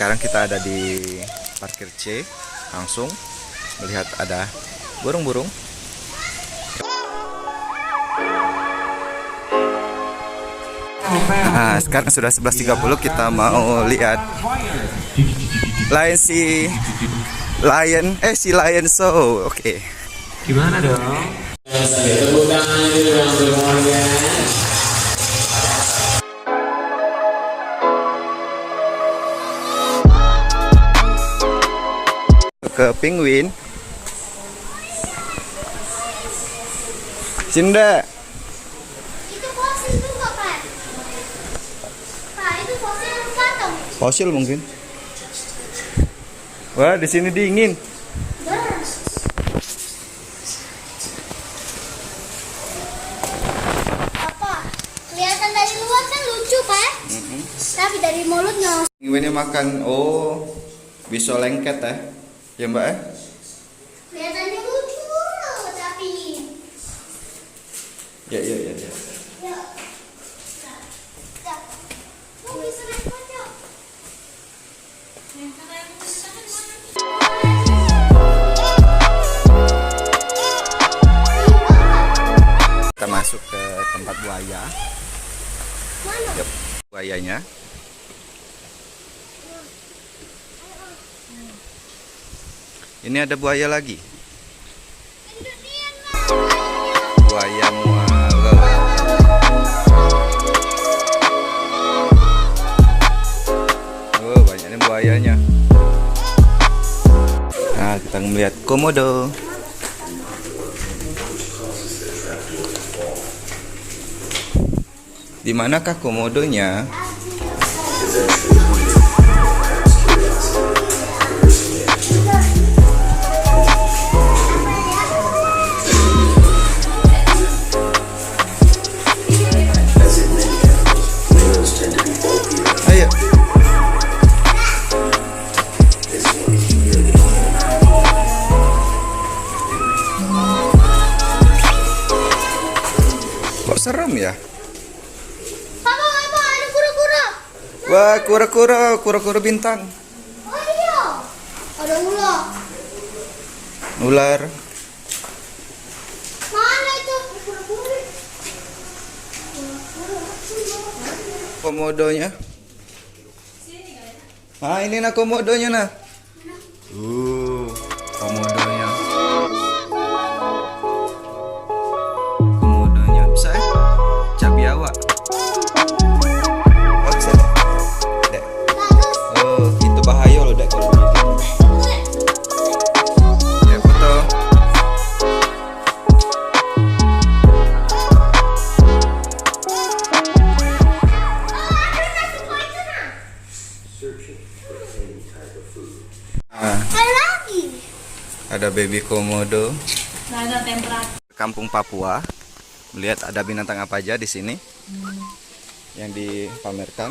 Sekarang kita ada di parkir C, langsung melihat ada burung-burung. Nah, sekarang sudah 11.30, kita mau lihat si Lion Show. Oke. Gimana dong? Tepuk tangan dulu dong semuanya. Ke penguin. Cinda. Itu fosil juga, Pak. Pak, itu fosil kantong. Fosil mungkin. Wah, di sini dingin. Apa? Kelihatan dari luar kan lucu, Pak. Tapi dari mulutnya. Penguinnya makan. Oh, bisa lengket ya. Ya, Mbak. Kelihatannya lucu loh, tapi. Ya. Ya. Ya. Oh, bisa naik pojok. Kita masuk ke tempat buaya. Mana? Yep, buayanya. Ini ada buaya lagi. Buaya muara. Oh, banyaknya buayanya. Nah, kita melihat komodo. Di manakah komodonya? Ayo. Kok serem ya? Papa, ada kura-kura. Wah, kura-kura bintang. Oh iya. Ada ular. Ular. Mana itu? Kura-kura. Komodonya. Ah, ini nah komodonya nah. Komodonya. Komodonya bisa ya? Cabiawa. Oh, bisa deh. Dek. Bagus. Oh, itu bahaya loh, Dek, kalau begitu. Ya, betul. Nah, Ada lagi. ada baby komodo. Ada temperatur. Kampung Papua. Melihat ada binatang apa aja di sini yang dipamerkan.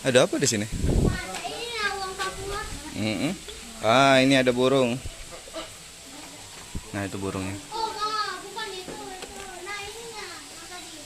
Ada apa di sini? Ini lawang Papua. Ah, ini ada burung. Nah, itu burungnya. Oh, bukan itu. Nah, ininya. Yang tadi.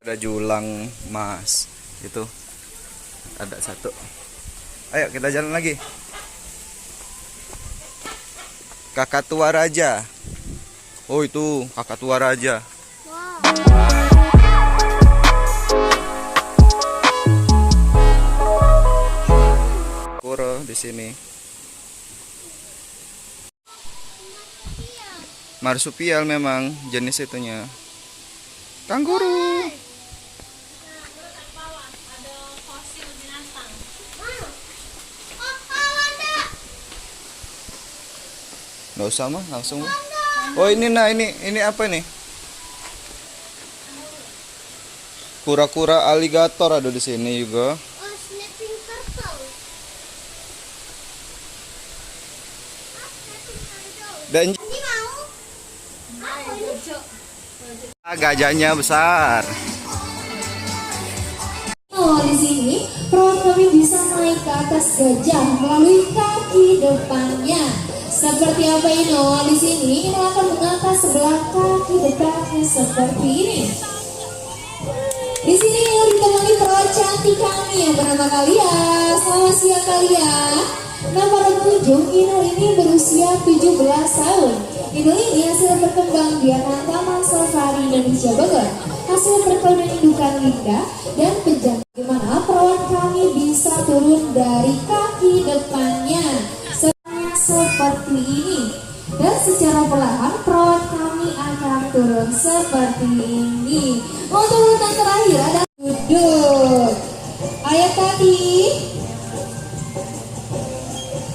Ada julang emas. Itu ada satu. Ayo kita jalan lagi. Kakak tua raja. Oh, itu kakak tua raja. Wow. Kuro di sini. Marsupial memang jenis itunya. Kanguru. Nggak usah mah, langsung. Oh, ini nah, ini apa nih? Kura-kura aligator ada di sini juga. Oh, snapping turtle. Dan Ini mau? Apa ini? gajahnya besar. Oh, di sini perawat kami bisa naik ke atas gajah melalui kaki depannya. Seperti apa ini? Oh, di sini ini akan mengangkat sebelah kaki depannya seperti ini. Di sini ditemani perawat cantik kami yang bernama Kalia. Selamat siang Kalia. Nah para pengunjung, Inul ini berusia 17 tahun. Inul ini hasil berkembang biakan Taman Safari Indonesia Bogor. Hasil perkawinan indukan Linda dan penjaga. Bagaimana perawat kami bisa turun dari kaki depannya seperti ini. Dan secara perlahan perawat kami akan turun seperti ini. Untuk urutan terakhir ada duduk. Ayo Tati.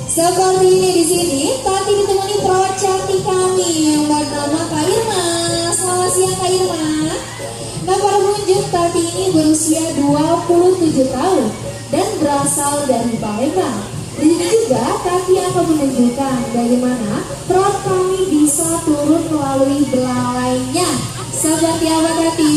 Seperti ini di sini, Tati ditemani perawat cantik kami yang bernama Kak Irma. Selamat siang Kak Irma. Nah para pengunjung, Tati ini berusia 27 tahun dan berasal dari Palembang. Di sini juga Tati akan menunjukkan bagaimana perawat kami bisa turun melalui belalainya. Seperti apa Tati?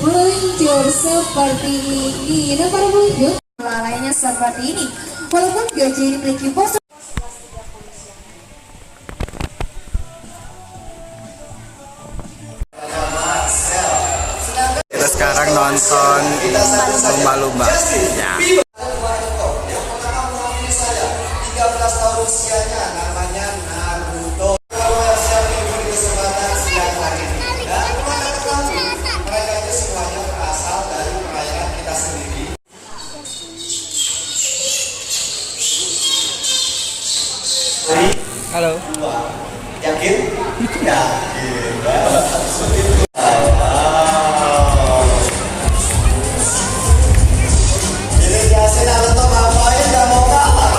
Meluncur seperti ini. Dan para pengunjung, belalainya seperti ini. Walaupun gajah ini memiliki postur Kita sekarang nonton lumba-lumba. Ya. 13 tahun usianya, namanya Naruto. Komersial minggu di kesempatan siang hari ini. Dan mereka ketahui, mereka itu semuanya berasal dari perairan kita sendiri. Halo. Yakin? Yakin. Ini Yasin Naruto ngapain? Gak mau kalah.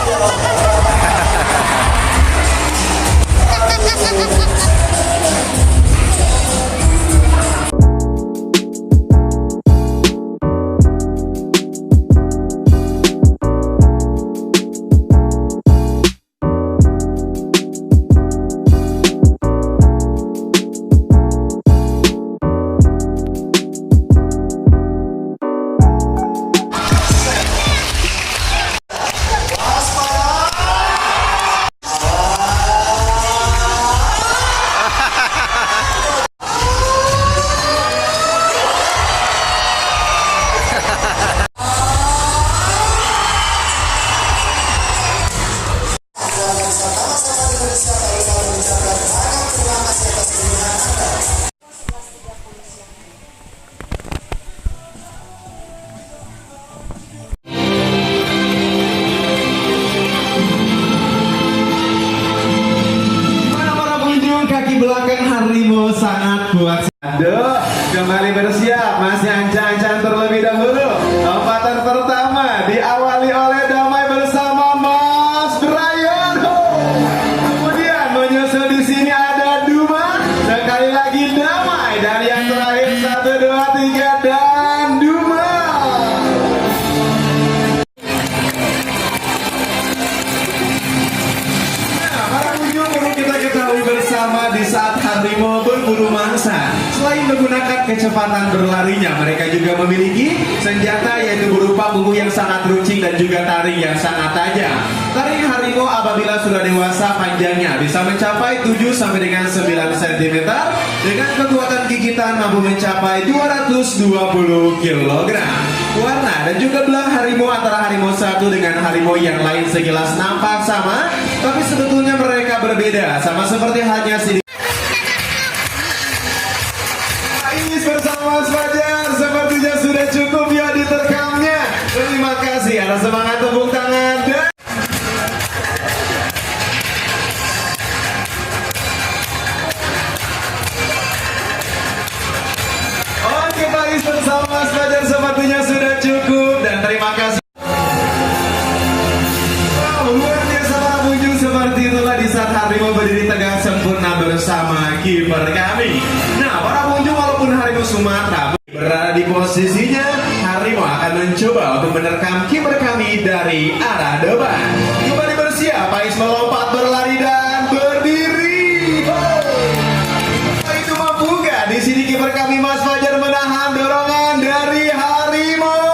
Belakang harimau sangat kuat. Aduh, kembali bersiap. Masih ancang-ancang terlebih dahulu. Lompatan pertama diawali oleh Damai bersama Mas Brian. Kemudian menyusul di sini ada Duma. Sekali lagi Damai. Dan yang terakhir 1, 2, 3 dan Duma. Kita ketahui bersama di saat harimau berburu mangsa, selain menggunakan kecepatan berlarinya, mereka juga memiliki senjata yaitu berupa bumbu yang sangat runcing dan juga taring yang sangat tajam. Taring harimau apabila sudah dewasa panjangnya bisa mencapai 7 sampai dengan 9 cm dengan kekuatan gigitan mampu mencapai 220 kg. Warna dan juga belang harimau antara harimau satu dengan harimau yang lain sekilas nampak sama, tapi sebetulnya mereka berbeda, sama seperti halnya si Ais bersama Mas Fajar. Sepertinya sudah cukup ya diterkamnya. Terima kasih atas semangat tepuk tangan dan oke, Pak Ais bersama Mas Fajar sepertinya sudah cukup dan terima kasih. Luar biasa para pengunjung, seperti itulah di saat harimau berdiri tegak sempurna bersama kiper kami. Nah para pengunjung, walaupun harimau Sumatera berada di posisinya, harimau akan mencoba untuk menerkam kiper kami dari arah depan. Kembali bersiap, Ais melompat, berlari dan berdiri. Itu mampu gak? Di sini kiper kami Mas Fajar menahan dorongan dari harimau.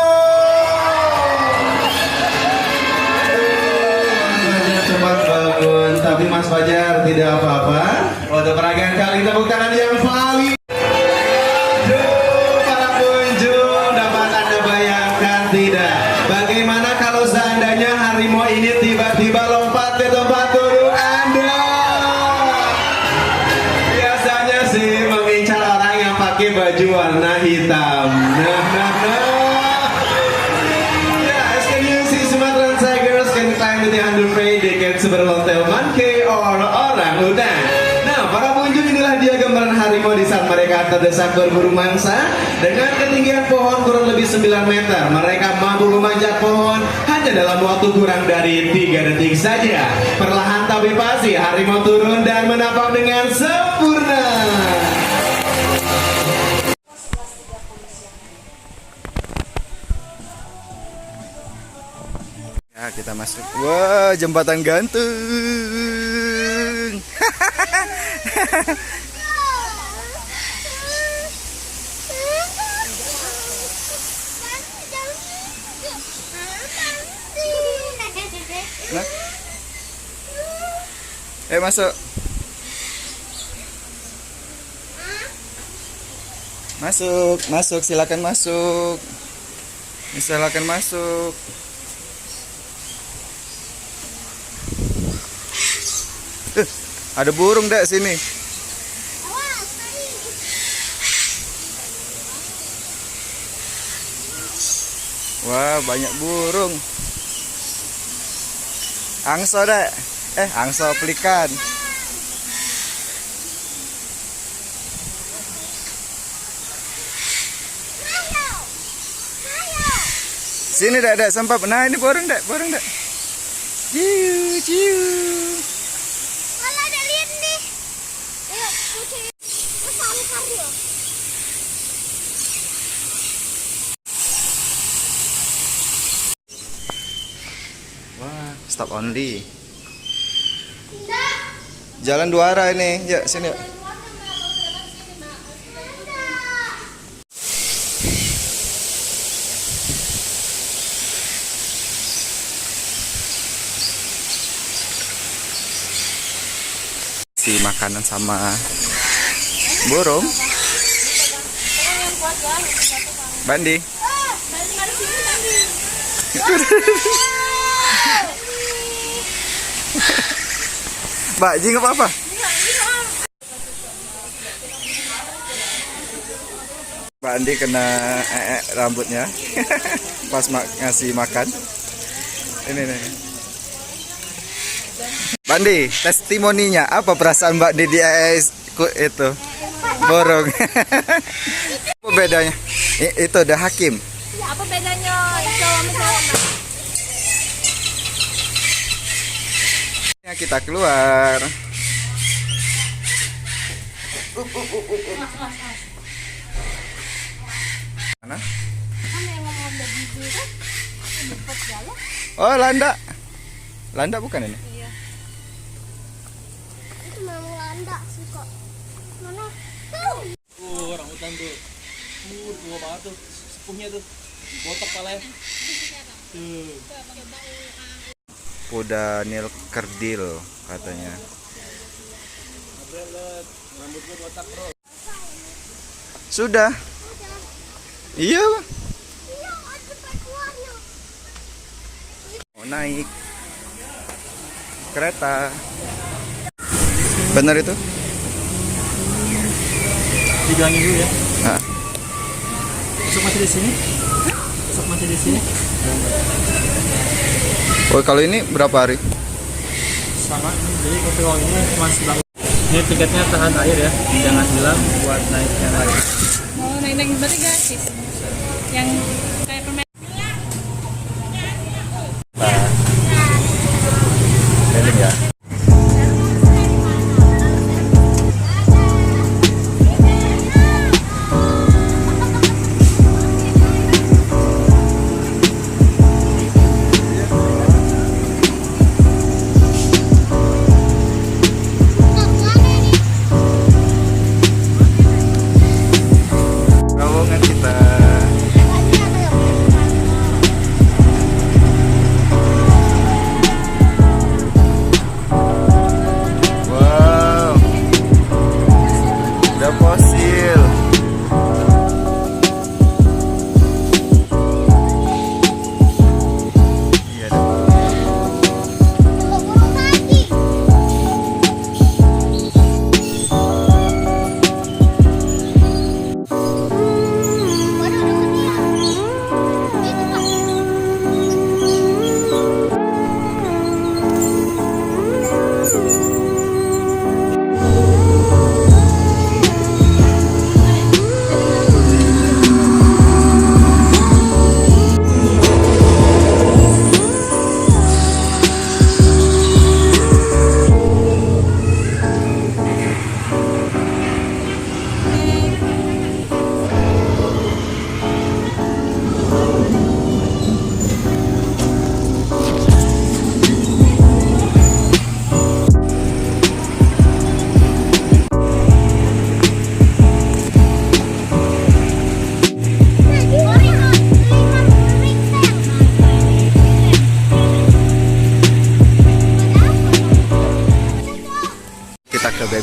Cepat bangun, tapi Mas Fajar tidak apa-apa. tidak? Bagaimana kalau seandainya harimau ini tiba-tiba lompat ke tempat duduk Anda? Biasanya sih mengincar orang yang pakai baju warna hitam. Yes, can you see Sumatran tigers can climb with the underpaid? They can seberlontel monkey or orang utan. Nah, para pengunjung, inilah dia gambaran harimau di saat mereka terdesak berburu mangsa. Dengan ketinggian pohon kurang lebih 9 meter, mereka mampu memanjat pohon hanya dalam waktu kurang dari 3 detik saja. Perlahan tapi pasti harimau turun dan menapak dengan sempurna. Ya, kita masuk. Wah, jembatan gantung. Nah. Masuk. Masuk, silakan masuk. Silakan masuk. Ada burung dek sini. Wah, banyak burung. Angsa dek. Angsa pelikan. Sini dek, sempap. Nah, ini burung dek. Ciu, ciu. Kalau ada lihat nih. Ayo, putih. Besar ya. Wah, stop only. Jalan 2 arah ini. Ya, sini. Yuk. Si makanan sama burung. Bandi. Mbak Ji nggak apa-apa. Mbak Andi kena rambutnya pas ngasih makan. Ini nih. Mbak Andi, testimoninya apa perasaan Mbak Andi di itu borong? Apa bedanya? Itu udah Hakim. Apa bedanya cowok sama cowok? Kita keluar. Mana? Oh, Landa. Landa bukan ini? Iya. Itu mau Landa sih kok. Mana? Tuh. Orang hutan tuh. Tua banget tuh. Sepuhnya tuh. Botak palanya. Tuh. Kuda Nil Kerdil katanya. Sudah. Iya. Mau naik kereta. Benar itu? Dibilangin dulu ya. Nah. Besok masih di sini? Besok masih di sini? Oh, kalau ini berapa hari? Sama. Jadi kalau ini masih bagus. Ini tiketnya tahan air ya. Jangan hilang buat naik yang lain. Oh, naik berarti gratis. Yang kayak permen. Ini ya. Terowongan kita.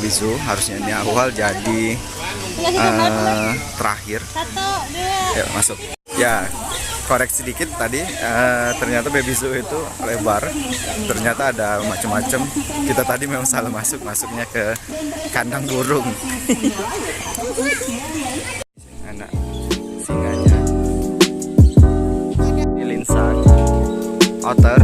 Baby Zoo. Harusnya ini awal jadi terakhir. Satu, dua. Yuk masuk. Ya, koreksi sedikit tadi, ternyata Baby Zoo itu lebar. Ternyata ada macam-macam. Kita tadi memang salah masuknya ke kandang burung. Anak singanya, ini linsang, otter.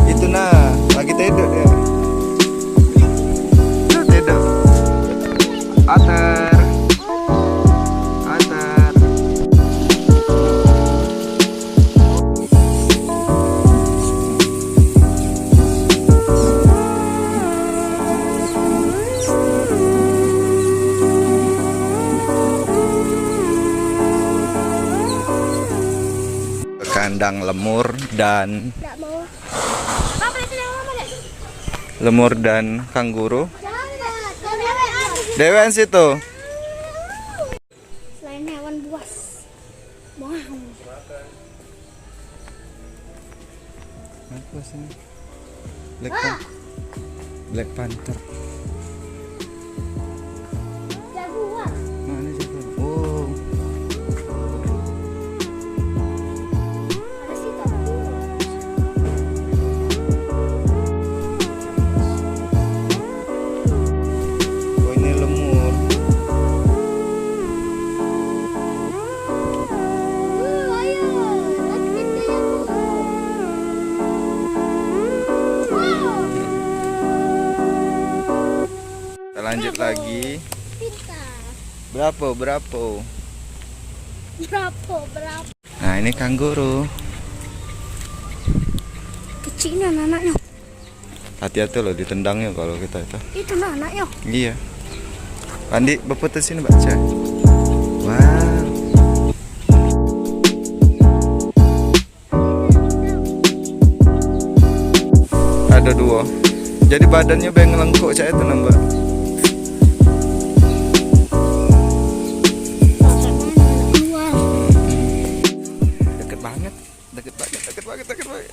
Itu nah, lagi tidur ya. Tidur. Otter. Otter. Kandang lemur dan Nggak mau. Papa itu yang mana? lemur dan kanguru. Jangan. Dewan situ. Selain hewan buas. Wow. Apa sih? Black Panther. Jaguar. Mana situ? Oh, Ada sih tapi. oh ini lemur. Ayo. Lagi dia. Wow. Kita lanjut lagi. Pintar. Berapa? Berapa? Nah, ini kanguru. Kecil anaknya. Hati-hati loh ditendangnya kalau kita itu. Itu anaknya. Iya. Andi, bapak sini baca. Wow. Ada dua. Jadi badannya beng lengkuk saya itu nambah. Keluar. Deket banget. Deket banget.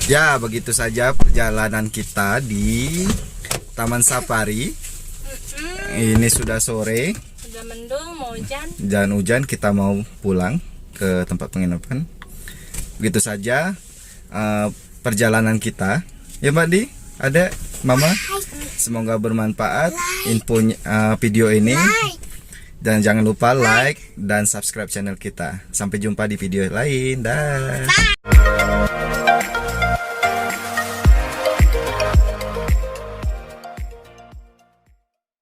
Ya, begitu saja perjalanan kita di Taman Safari. Ini sudah sore Udah mendung, mau hujan. dan hujan, kita mau pulang ke tempat penginapan. Begitu saja perjalanan kita. Ya Mbak Di, ada Mama. Semoga bermanfaat video ini. Dan jangan lupa like dan subscribe channel kita. Sampai jumpa di video lain. Dah.